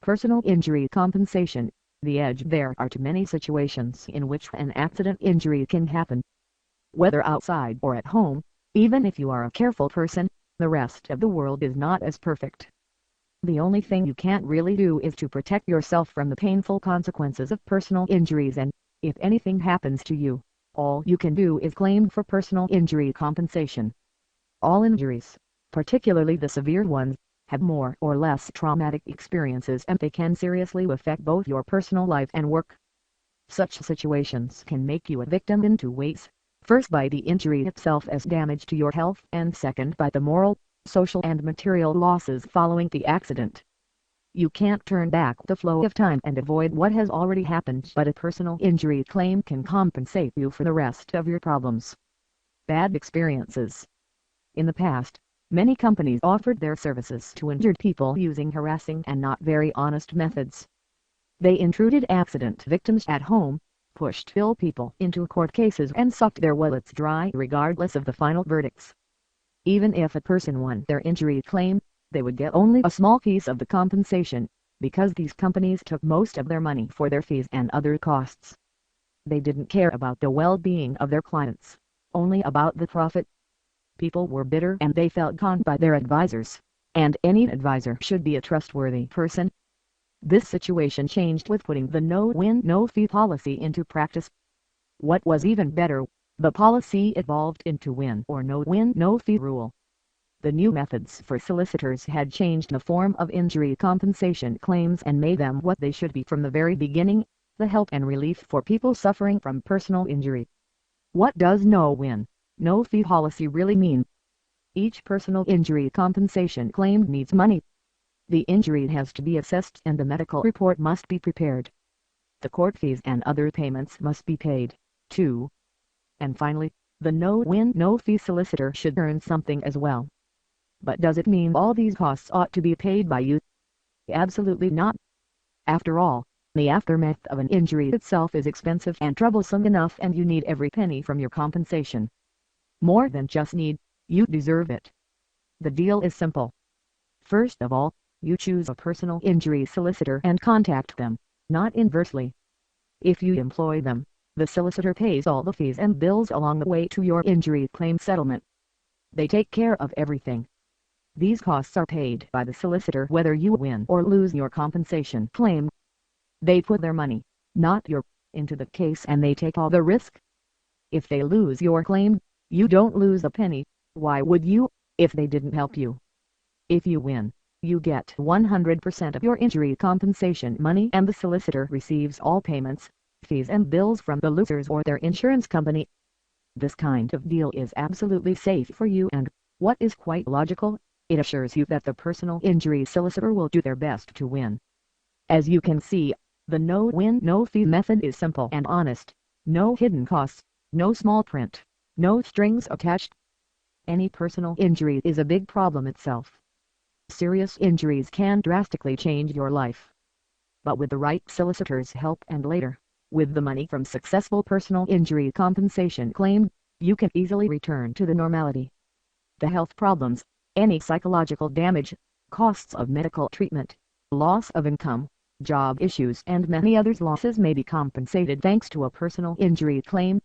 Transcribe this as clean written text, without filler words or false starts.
Personal injury compensation. The edge. There are too many situations in which an accident injury can happen. Whether outside or at home, even if you are a careful person, the rest of the world is not as perfect. The only thing you can't really do is to protect yourself from the painful consequences of personal injuries, and, if anything happens to you, all you can do is claim for personal injury compensation. All injuries, particularly the severe ones, have more or less traumatic experiences, and they can seriously affect both your personal life and work. Such situations can make you a victim in two ways: first by the injury itself as damage to your health, and second by the moral, social and material losses following the accident. You can't turn back the flow of time and avoid what has already happened, but a personal injury claim can compensate you for the rest of your problems. Bad experiences. In the past, many companies offered their services to injured people using harassing and not very honest methods. They intruded accident victims at home, pushed ill people into court cases, and sucked their wallets dry regardless of the final verdicts. Even if a person won their injury claim, they would get only a small piece of the compensation, because these companies took most of their money for their fees and other costs. They didn't care about the well-being of their clients, only about the profit. People were bitter and they felt conned by their advisors, and any advisor should be a trustworthy person. This situation changed with putting the no-win no-fee policy into practice. What was even better, the policy evolved into win or no-win no-fee rule. The new methods for solicitors had changed the form of injury compensation claims and made them what they should be from the very beginning: the help and relief for people suffering from personal injury. What does no-win, no-fee policy really mean? Each personal injury compensation claim needs money. The injury has to be assessed and a medical report must be prepared. The court fees and other payments must be paid, too. And finally, the no-win no-fee solicitor should earn something as well. But does it mean all these costs ought to be paid by you? Absolutely not. After all, the aftermath of an injury itself is expensive and troublesome enough, and you need every penny from your compensation. More than just need, you deserve it. The deal is simple. First of all, you choose a personal injury solicitor and contact them, not inversely. If you employ them, the solicitor pays all the fees and bills along the way to your injury claim settlement. They take care of everything. These costs are paid by the solicitor whether you win or lose your compensation claim. They put their money, not your, into the case, and they take all the risk. If they lose your claim, you don't lose a penny. Why would you, if they didn't help you? If you win, you get 100% of your injury compensation money, and the solicitor receives all payments, fees and bills from the losers or their insurance company. This kind of deal is absolutely safe for you, and, what is quite logical, it assures you that the personal injury solicitor will do their best to win. As you can see, the no-win no-fee method is simple and honest. No hidden costs, no small print, no strings attached. Any personal injury is a big problem itself. Serious injuries can drastically change your life. But with the right solicitor's help and later, with the money from successful personal injury compensation claim, you can easily return to the normality. The health problems, any psychological damage, costs of medical treatment, loss of income, job issues and many others losses may be compensated thanks to a personal injury claim.